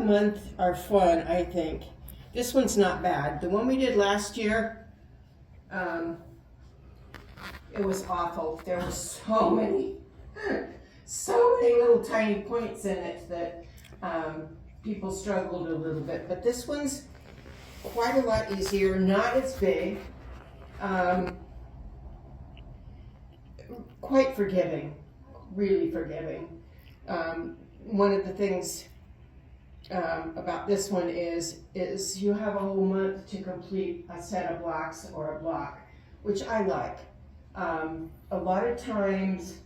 month are fun, I think. This one's not bad. The one we did last year, it was awful. There were so many little tiny points in it that people struggled a little bit. But this one's quite a lot easier, not as big, quite forgiving, really forgiving. One of the things about this one is you have a whole month to complete a set of blocks or a block, which I like. A lot of times,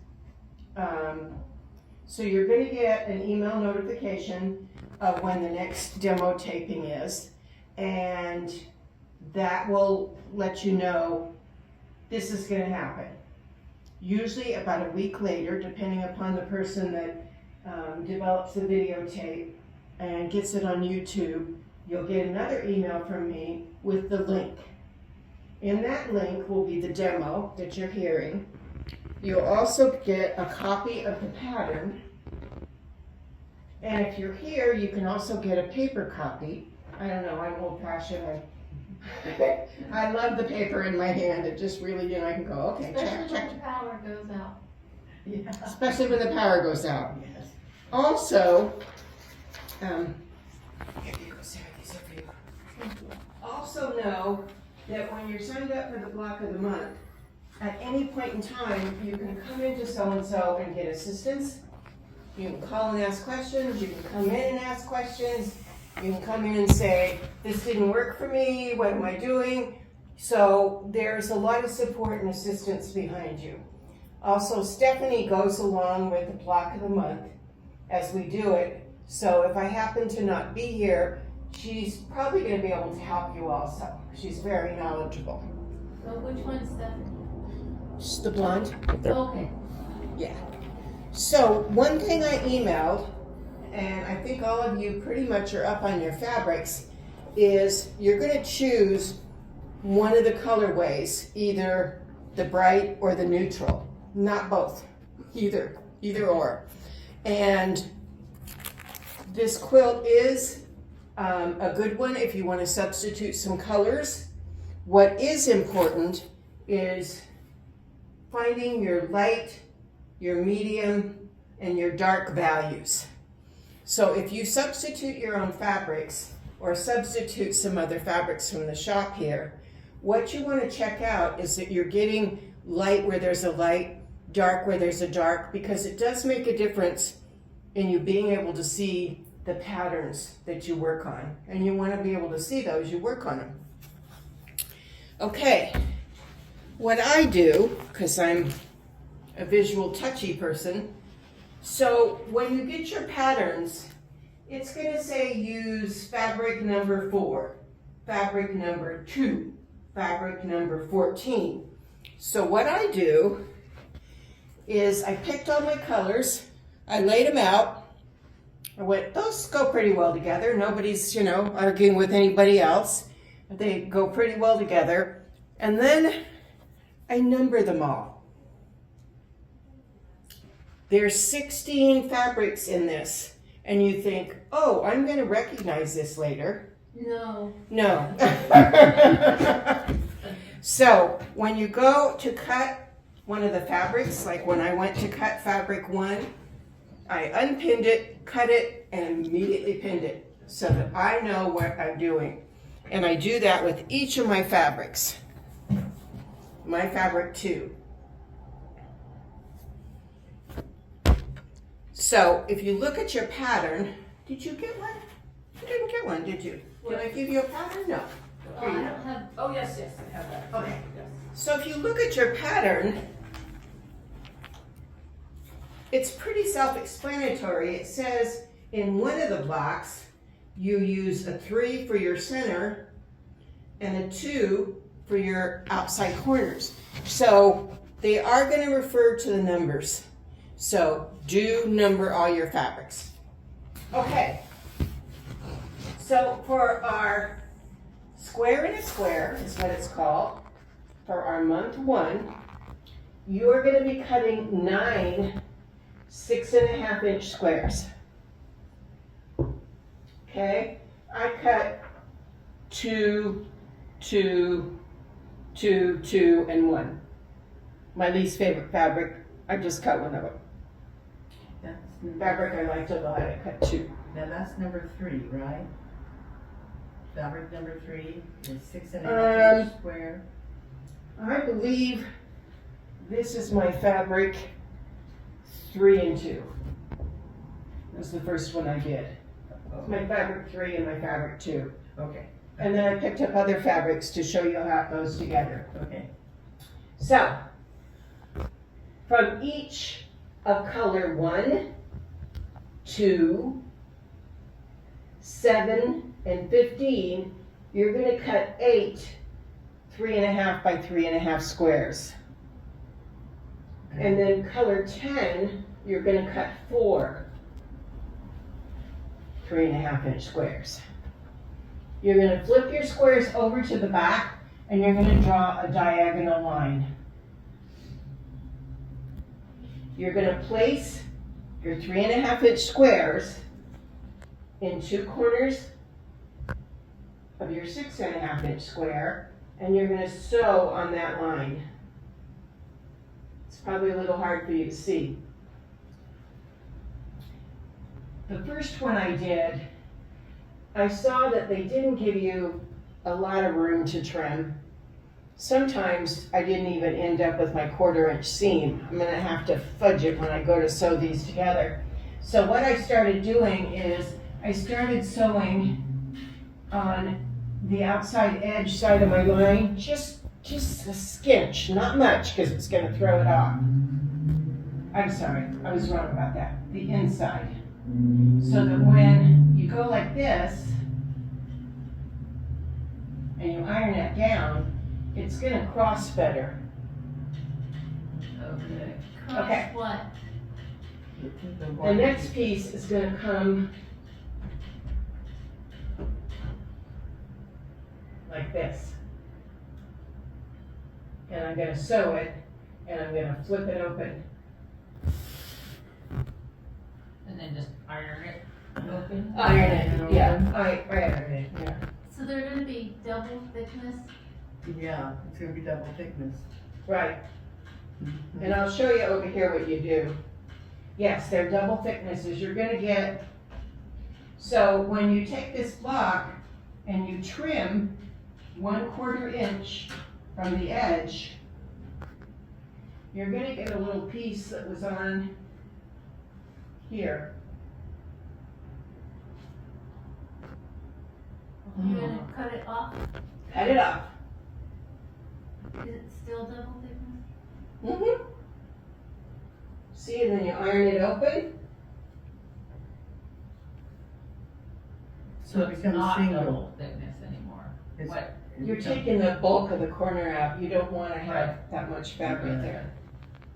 so you're going to get an email notification of when the next demo taping is, and that will let you know this is going to happen. Usually about a week later, depending upon the person that develops the videotape and gets it on YouTube, you'll get another email from me with the link. In that link will be the demo that you're hearing. You'll also get a copy of the pattern. And if you're here, you can also get a paper copy. I don't know, I'm old-fashioned. I love the paper in my hand. It just really, I can go, okay, Especially check. when the power goes out. Yeah. Especially when the power goes out. Yes. Also, here you go, Sarah, these are for you. Also know that when you're signed up for the block of the month, at any point in time, you can come into so-and-so and get assistance. You can call and ask questions. You can come in and ask questions. You can come in and say, this didn't work for me, what am I doing? So there's a lot of support and assistance behind you. Also, Stephanie goes along with the block of the month as we do it. So if I happen to not be here, she's probably going to be able to help you also. She's very knowledgeable. So which one's Stephanie? She's the blonde. Okay. Yeah. So one thing I emailed, and I think all of you pretty much are up on your fabrics, is you're going to choose one of the colorways, either the bright or the neutral. Not both, either or. And this quilt is a good one if you want to substitute some colors. What is important is finding your light, your medium, and your dark values. So if you substitute your own fabrics or substitute some other fabrics from the shop here, what you want to check out is that you're getting light where there's a light, dark where there's a dark, because it does make a difference in you being able to see the patterns that you work on. And you want to be able to see those, you work on them. Okay, what I do, because I'm a visual touchy person, so when you get your patterns, it's going to say use fabric number 4, fabric number 2, fabric number 14. So what I do is I picked all my colors, I laid them out, I went, those go pretty well together, nobody's, arguing with anybody else, they go pretty well together, and then I number them all. There's 16 fabrics in this, and you think, oh, I'm going to recognize this later. No. No. So when you go to cut one of the fabrics, like when I went to cut fabric 1, I unpinned it, cut it, and immediately pinned it so that I know what I'm doing. And I do that with each of my fabrics. My fabric 2. So if you look at your pattern, did you get one? You didn't get one, did you? Did I give you a pattern? No. I don't have. Oh, yes, I have that. Okay. Yes. So if you look at your pattern, it's pretty self-explanatory. It says in one of the blocks, you use a 3 for your center and a 2 for your outside corners. So they are going to refer to the numbers. So do number all your fabrics. Okay. So for our square in a square is what it's called. For our month 1, you are going to be cutting 9 6.5-inch squares. Okay, I cut 2, 2, 2, 2, and 1. My least favorite fabric, I just cut one of them. That's Fabric I like to let it cut 2. Now that's number 3, right? Fabric number 3 is 6.5 inch square. I believe this is my fabric 3 and 2. That's the first one I did. My fabric 3 and my fabric 2. Okay, And then I picked up other fabrics to show you how it goes together. okay. So, from each of color 1, 2, 7, and 15, you're going to cut 8 3.5 by 3.5 squares. And then color 10, you're going to cut 4 3.5 inch squares. You're going to flip your squares over to the back and you're going to draw a diagonal line. You're going to place your 3.5 inch squares in 2 corners of your 6.5 inch square, and you're going to sew on that line. It's probably a little hard for you to see. The first one I did, I saw that they didn't give you a lot of room to trim. Sometimes I didn't even end up with my 1/4 inch seam. I'm going to have to fudge it when I go to sew these together. So what I started doing is I started sewing on the outside edge side of my line, just a skinch, not much because it's going to throw it off. I'm sorry, I was wrong about that. The inside. So that when you go like this and you iron it down, it's going to cross better. Okay. Cross Okay. what? The next piece is going to come like this. And I'm going to sew it, and I'm going to flip it open. And then just iron it open? Iron it, yeah. I iron it, yeah. So they're gonna be double thickness? Yeah, it's gonna be double thickness. Right. And I'll show you over here what you do. Yes, they're double thicknesses. You're going to get, so when you take this block and you trim 1/4 inch from the edge, you're going to get a little piece that was on here. You're gonna cut it off? Cut it off. Is it still double thickness? Mm-hmm. See, and then you iron it open. So it it's becomes not single. double thickness anymore. It's- What? it You're becomes- taking the bulk of the corner out. You don't want to have Right. that much fabric there.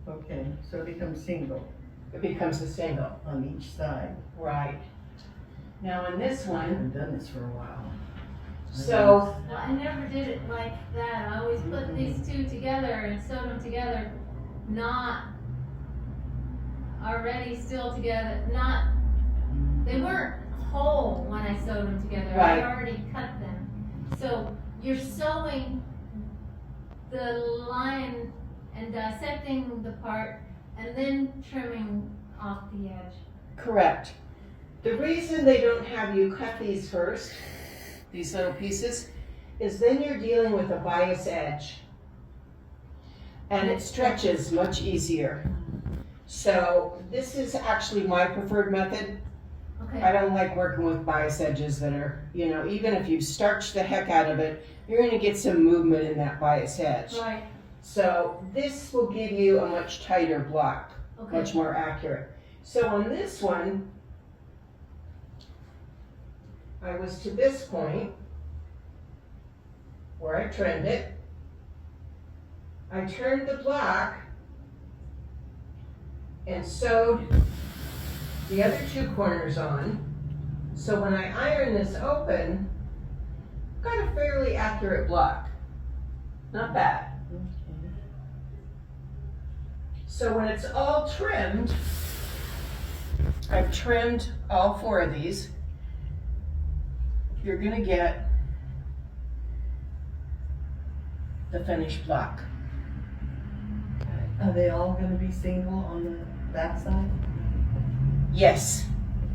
Okay, so it becomes single It becomes a single. on each side. Right. Now on this I one, haven't done this for a while. so Well, I never did it like that. I always put these two together and sewed them together, not already still together, not, they weren't whole when I sewed them together. Right. I already cut them. So you're sewing the line and dissecting the part and then trimming off the edge. correct. The reason they don't have you cut these first, these little pieces, is then you're dealing with a bias edge. And it stretches much easier. So this is actually my preferred method. Okay. I don't like working with bias edges that are, you know, even if you starch the heck out of it, you're going to get some movement in that bias edge. Right. So this will give you a much tighter block, Okay. much more accurate. So on this one, I was to this point where I trimmed it. I turned the block and sewed the other 2 corners on. So when I iron this open, got a fairly accurate block. Not bad. Okay. So when it's all trimmed, I've trimmed all 4 of these. you're gonna get the finished block. Are they all gonna be single on the backside? Yes,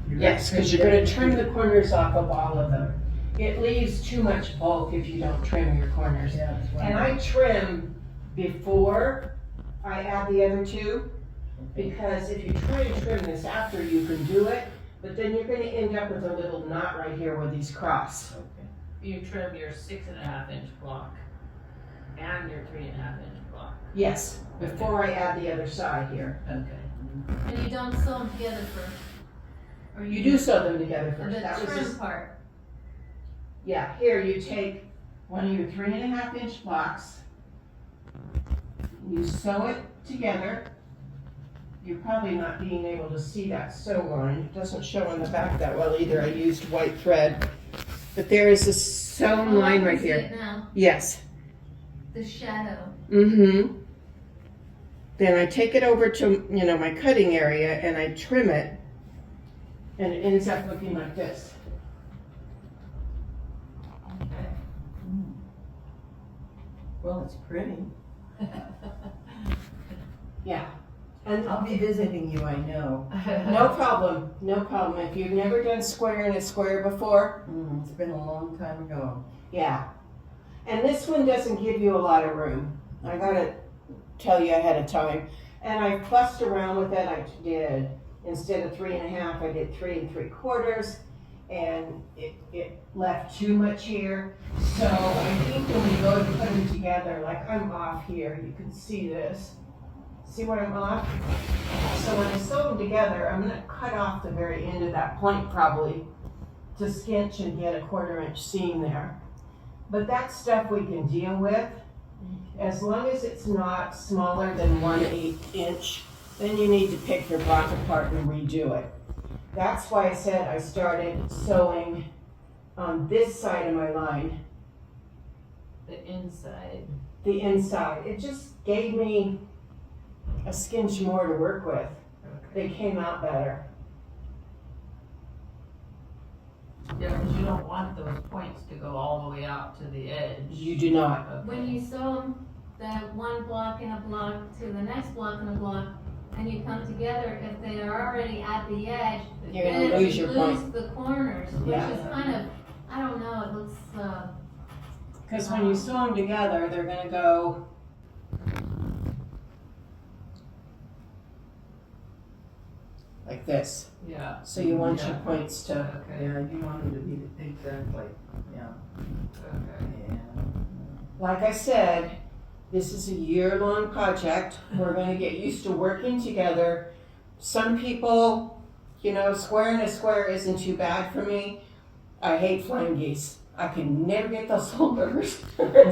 yes, because you're gonna trim the corners off of all of them. It leaves too much bulk if you don't trim your corners. Yeah, that's right. And I trim before I add the other two, because if you try to trim this after, you can do it, but then you're gonna end up with a little knot right here where these cross. Okay. You trim your 6.5 inch block and your 3.5 inch block. Yes, before I add the other side here. Okay. And you don't sew them together first? Or You do sew them together The first. That was trim just, part. yeah, here you take one of your 3.5 inch blocks, you sew it together. You're probably not being able to see that sew line. It doesn't show on the back that well either. I used white thread. But there is a sewn Oh, I line can right see here. it now. Yes. The shadow. Mm-hmm. Then I take it over to, my cutting area and I trim it. And it ends up looking like this. Okay. Well, it's pretty. Yeah. And I'll be visiting you, I know. no problem, no problem. If you've never done square in a square before, It's been a long time ago. yeah. And this one doesn't give you a lot of room. I gotta tell you ahead of time. And I fussed around with it. I did, instead of 3.5, I did 3 3/4. And it left too much here. So I think when we go to put them together, like I'm off here, you can see this. See where I'm off? So when I sew them together, I'm gonna cut off the very end of that point probably to cinch and get a 1/4 inch seam there. But that stuff we can deal with. As long as it's not smaller than 1/8 inch, then you need to pick your block apart and redo it. That's why I said I started sewing on this side of my line, The inside. the inside. It just gave me a skinch more to work with. They came out better. Yeah, because you don't want those points to go all the way out to the edge. You do not. Okay. When you sew them, that one block and a block to the next block and a block, and you come together, if they are already at the edge, You're gonna then lose you your lose point. the corners, which Yeah. is kind of, I don't know, it looks, Because when you sew them together, they're gonna go like this. Yeah. So you want Yeah. your points to, Okay. Yeah, you want them to be exactly, yeah. Okay. Yeah. like I said, this is a year-long project. We're gonna get used to working together. Some people, square in a square isn't too bad for me. I hate flying geese. I can never get those whole burgers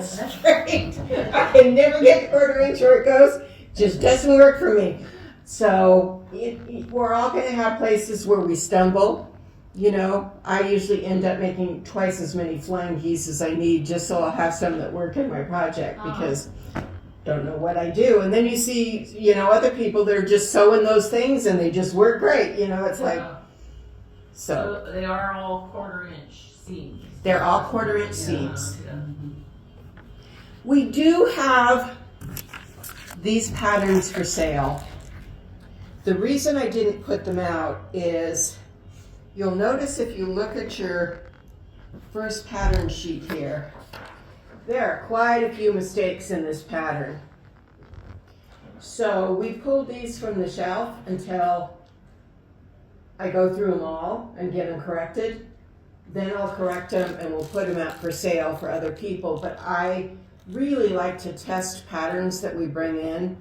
straight. I can never get the 1/4 inch where it goes. Just doesn't work for me. So we're all going to have places where we stumble. I usually end up making twice as many flying geese as I need just so I'll have some that work in my project because don't know what I do. And then you see, other people that are just sewing those things and they just work great. It's like, so So they are all 1/4 inch seams. they're all 1/4 inch seams. Yeah. We do have these patterns for sale. The reason I didn't put them out is you'll notice if you look at your first pattern sheet here, there are quite a few mistakes in this pattern. So we pulled these from the shelf until I go through them all and get them corrected. Then I'll correct them and we'll put them out for sale for other people. But I really like to test patterns that we bring in.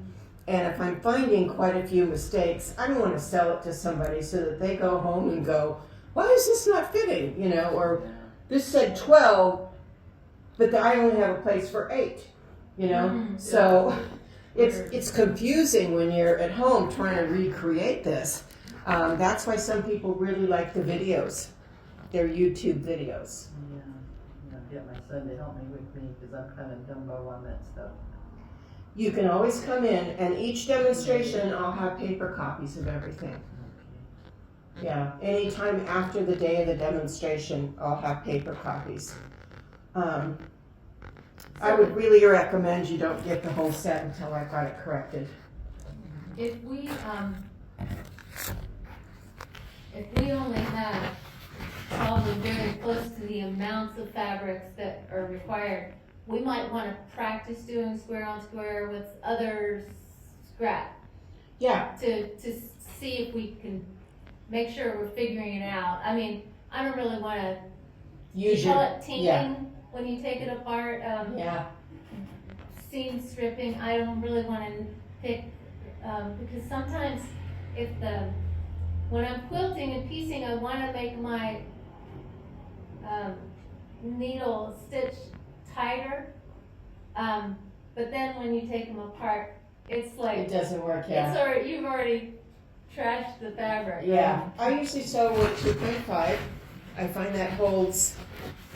And if I'm finding quite a few mistakes, I don't want to sell it to somebody so that they go home and go, why is this not fitting? Or this said 12, but I only have a place for 8, So it's confusing when you're at home trying to recreate this. That's why some people really like the videos. They're YouTube videos. Yeah. Get my son to help me with me because I'm kind of Dumbo on that stuff. You can always come in and each demonstration I'll have paper copies of everything. Yeah, anytime after the day of the demonstration, I'll have paper copies. I would really recommend you don't get the whole set until I've got it corrected. If we only have probably very close to the amounts of fabrics that are required, we might wanna practice doing square on square with other scrap Yeah, to see if we can make sure we're figuring it out. I mean, I don't really wanna, you use call your, it tinking yeah. when you take it apart, Yeah, seam stripping, I don't really wanna pick, because sometimes when I'm quilting and piecing, I wanna make my, needle stitch tighter. But then when you take them apart, it's like, it doesn't work, it's yeah. already, you've already trashed the fabric. Yeah, I usually sew with 2.5. I find that holds,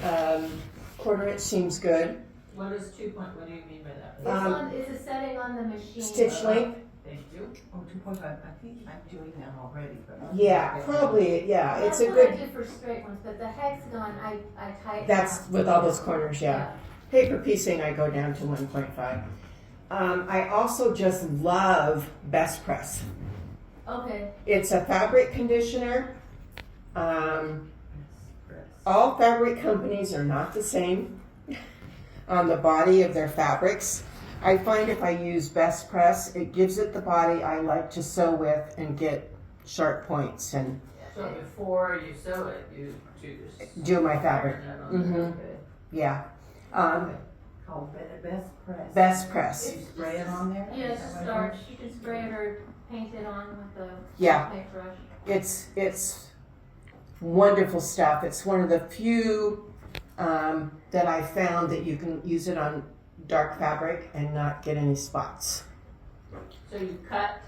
1/4 inch seems good. What is 2 point, what do you mean by that? It's a setting on the machine. Stitch length, Thank you. Oh, 2.5, I think I'm doing that already, but. yeah, probably, yeah, it's a That's what I good, do for straight ones, but the hexagon, I tighten that's up. with all those corners, yeah. Paper piecing, I go down to 1.5. I also just love Best Press. Okay, It's a fabric conditioner. All fabric companies are not the same on the body of their fabrics. I find if I use Best Press, it gives it the body I like to sew with and get sharp points and So before you sew it, you choose. do my fabric. Mhm. Okay. Yeah. Called Best Press. Best Press. You spray it on there? yeah, Is it's that what it starch, is? you can spray it or paint it on with a Yeah. paintbrush. It's wonderful stuff. It's one of the few that I found that you can use it on dark fabric and not get any spots. So you cut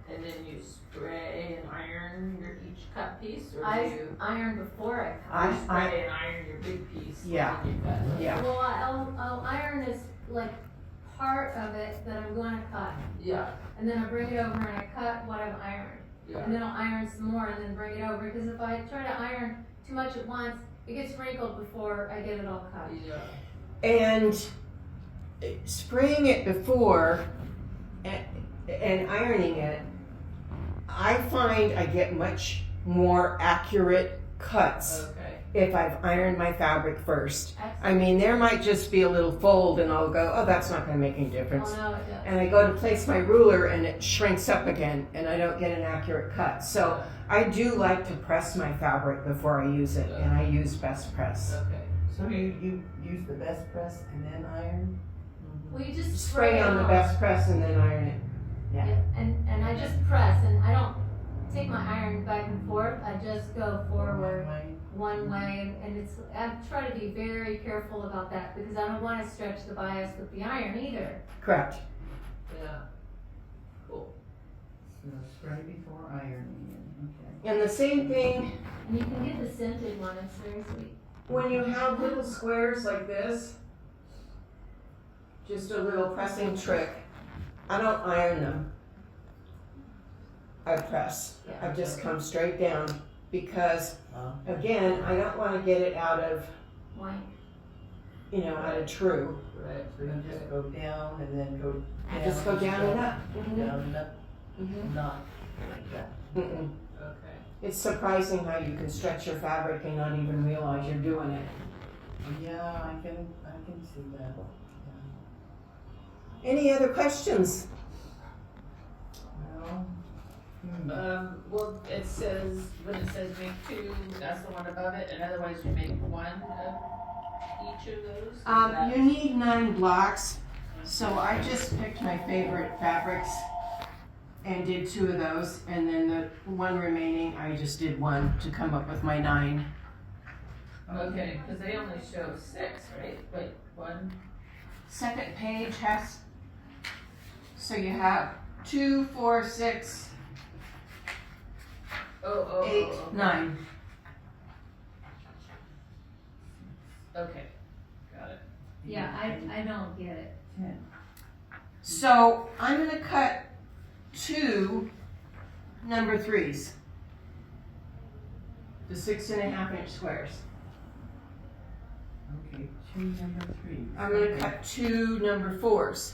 and then you spray and iron your each cut piece, or do I you iron before I cut. spray and iron your big piece? Yeah. And then you cut? Yeah. Well, I'll iron this, like, part of it that I'm gonna cut, Yeah, and then I bring it over and I cut what I've ironed. yeah. And then I'll iron some more and then bring it over, because if I try to iron too much at once, it gets wrinkled before I get it all cut. Yeah. And spraying it before and ironing it, I find I get much more accurate cuts Okay. if I've ironed my fabric first. I mean, there might just be a little fold and I'll go, oh, that's not gonna make any difference. Oh, no, it does. And I go to place my ruler and it shrinks up again and I don't get an accurate cut. So I do like to press my fabric before I use it, and I use Best Press. Okay. So you use the Best Press and then iron? Well, you just Spray on the Best Press and then iron it. Yeah, and I just press, and I don't take my iron back and forth, I just go forward one way, and I try to be very careful about that, because I don't wanna stretch the bias with the iron either. Correct. Yeah. Cool. So spray before ironing, okay. And the same thing And you can get the scented one, it's very sweet. when you have little squares like this, just a little pressing trick. I don't iron them. I press. I just come straight down because, again, I don't want to get it out of, White. out of true. Right. So you just go down and then go I down. just go down and up. Down and up, Mhm. not like that. Mm-mm. Okay. It's surprising how you can stretch your fabric and not even realize you're doing it. Yeah, I can see that. Any other questions? Well, Well, it says, when it says make two, that's the one above it, and otherwise you make one of each of those? Is that- You need 9 blocks, so I just picked my favorite fabrics and did 2 of those, and then the one remaining, I just did 1 to come up with my 9. Okay, cause they only show 6, right? Wait, 1, Second page has, so you have 2, 4, 6, oh, 8, okay. 9. Okay, got it. Yeah, I don't get it. So I'm gonna cut 2 number 3s. the 6.5 inch squares. Okay, 2 number 3. I'm gonna cut 2 number 4s.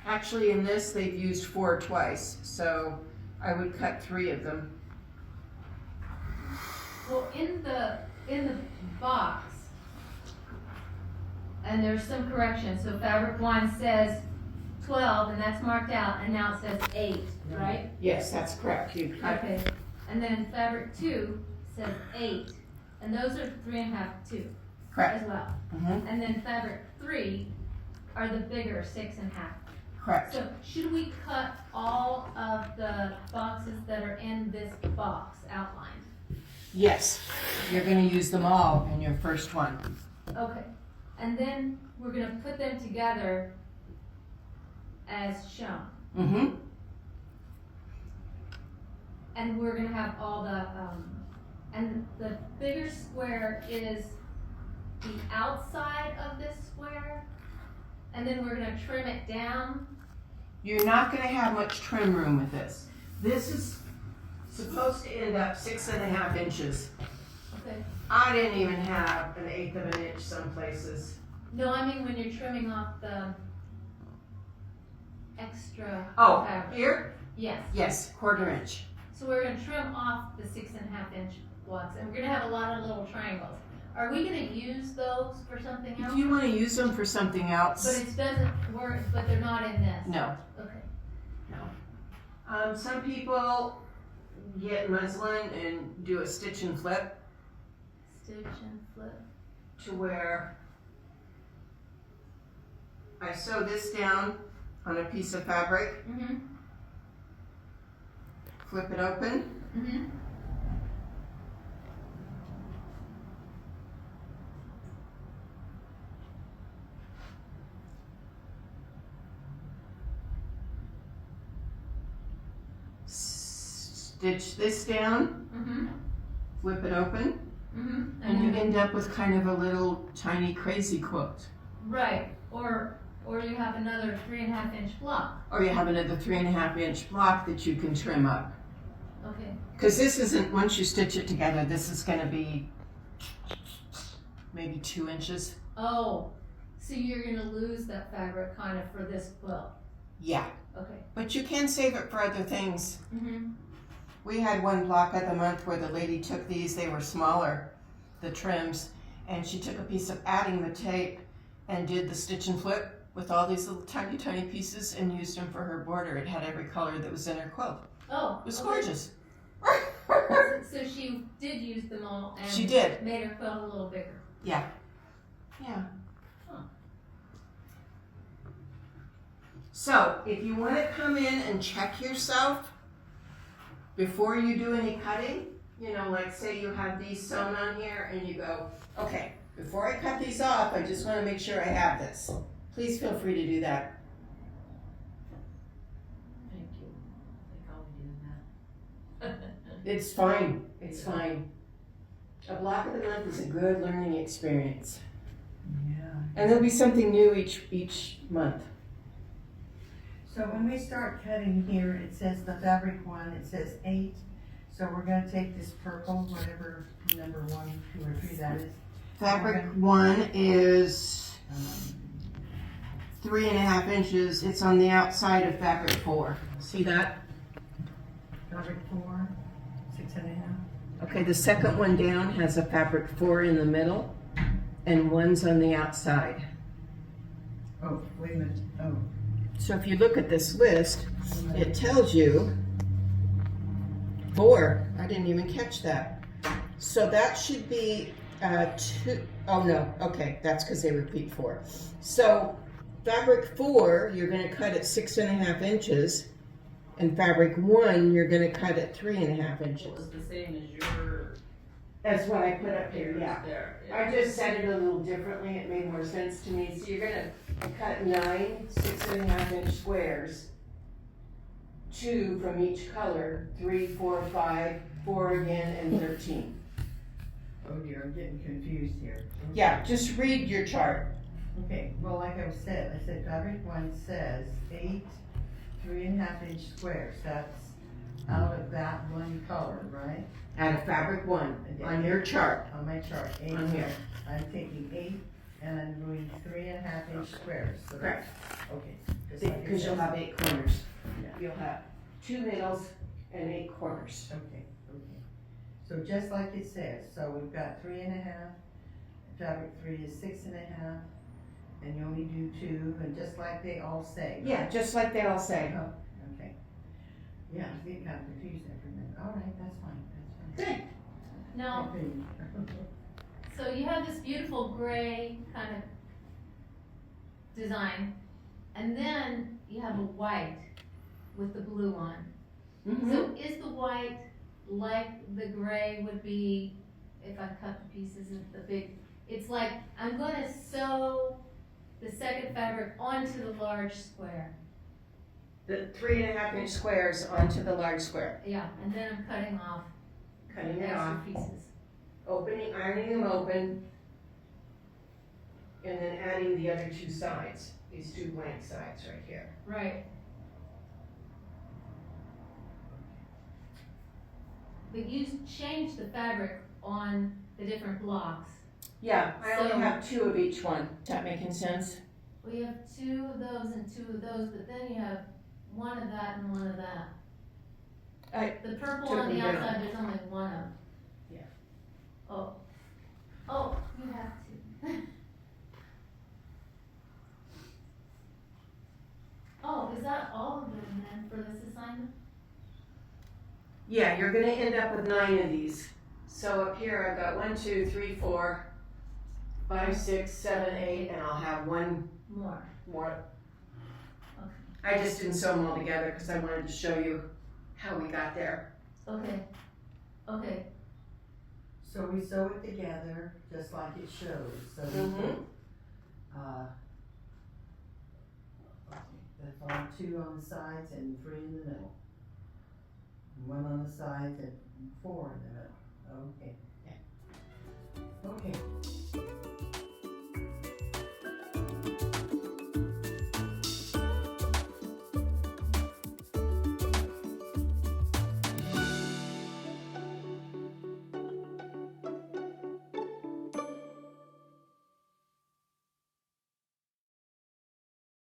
Actually, in this, they've used 4 twice, so I would cut 3 of them. Well, in the box, and there's some corrections, so fabric 1 says 12, and that's marked out, and now it says 8, right? Yes, that's correct. You cut. Okay, and then fabric 2 says 8, and those are 3.5, 2 Correct. as well. Mhm. And then fabric 3 are the bigger 6.5. Correct. So should we cut all of the boxes that are in this box outlined? Yes, you're gonna use them all in your first one. Okay, and then we're gonna put them together as shown. Mm-hmm. And we're gonna have all the, and the bigger square is the outside of this square, and then we're gonna trim it down. You're not gonna have much trim room with this. This is supposed to end up 6.5 inches. Okay. I didn't even have 1/8 of an inch some places. No, I mean when you're trimming off the extra Oh, fabric. here? Yes. Yes, 1/4 inch. So we're gonna trim off the 6.5 inch blocks, and we're gonna have a lot of little triangles. Are we gonna use those for something else? If you wanna use them for something But else, it doesn't work, but they're not in this? no. Okay. Some people get muslin and do a stitch and flip Stitch and flip. to where I sew this down on a piece of fabric, Mm-hmm, flip it open, mm-hmm. stitch this down, Mm-hmm, flip it open, mm-hmm. and you end up with kind of a little tiny crazy quilt. Right, or you have another 3.5 inch block. Or you have another 3.5 inch block that you can trim up. Okay, Because this isn't, once you stitch it together, this is gonna be maybe 2 inches. oh, so you're gonna lose that fabric kind of for this quilt. Yeah, Okay. but you can save it for other things. Mm-hmm, We had one block of the month where the lady took these, they were smaller, the trims, and she took a piece of adding the tape and did the stitch and flip with all these little tiny, tiny pieces and used them for her border. It had every color that was in her quilt. oh. It was okay. gorgeous. So she did use them all and She did. made her quilt a little bigger. Yeah. Yeah. Huh. So, if you want to come in and check yourself before you do any cutting, you know, like say you have these sewn on here and you go, okay, before I cut these off, I just want to make sure I have this. Please feel free to do that. Thank you. I think I'll be doing that. It's fine. It's fine. A block of the month is a good learning experience. Yeah. And there'll be something new each month. So when we start cutting here, it says the fabric one, it says 8. So we're gonna take this purple, whatever number 1, 2, or 3 that is. Fabric 1 is 3.5 inches. It's on the outside of fabric 4. See that? Fabric 4, 6.5. Okay, the second one down has a fabric 4 in the middle and 1's on the outside. Oh, wait a minute. Oh, So if you look at this list, it tells you 4. I didn't even catch that. So that should be 2. Oh no, okay, that's because they repeat 4. So fabric 4, you're going to cut at 6.5 inches, and fabric 1, you're going to cut at 3.5 It inches. was the same as your. That's what I put up here, yeah. There. I just said it a little differently, it made more sense to me. So you're gonna cut 9 6.5 inch squares, 2 from each color, 3, 4, 5, 4 again, and 13. oh dear, I'm getting confused here. Yeah, just read your chart. Okay, well, like I said fabric 1 says 8 3.5 inch squares. That's out of that one color, right? Out of fabric 1 on your chart. On my chart, 8. On here. I'm taking 8 and I'm doing 3.5 inch squares. So Correct. okay. Just like it Because you'll says. have 8 corners. Yeah. You'll have 2 middles and 8 corners. Okay. So just like it says, so we've got 3.5, fabric 3 is 6.5, and you only do 2, and just like they all say. Yeah, right? just like they all say. Oh, okay. Yeah, I think I'm confused there for a minute. All right, that's fine, Good. Now, Okay. so you have this beautiful gray kind of design, and then you have a white with the blue on. Mm-hmm. So is the white like the gray would be if I cut the pieces of the big, it's like I'm gonna sew the second fabric onto the large square. The 3.5 inch squares onto the large square. Yeah, and then I'm cutting off Cutting the it off, extra pieces. opening, ironing them open, and then adding the other 2 sides, these 2 blank sides right here. Right. But you changed the fabric on the different blocks. Yeah, I only So- have 2 of each one. Is that making sense? We have 2 of those and 2 of those, but then you have 1 of that and 1 of that. The purple took on the them down. outside, there's only 1 of. Yeah. Oh. Oh, you have 2. Oh, is that all of them then for this assignment? Yeah, you're gonna end up with 9 of these. So up here I've got 1, 2, 3, 4, 5, 6, 7, 8, and I'll have 1 More. more. Okay. I just didn't sew them all together because I wanted to show you how we got there. Okay. Okay. So we sew it together, just like it shows, so. Mhm. That's all 2 on the sides and 3 in the middle. 1 on the sides and 4 in the middle, okay. Yeah. Okay,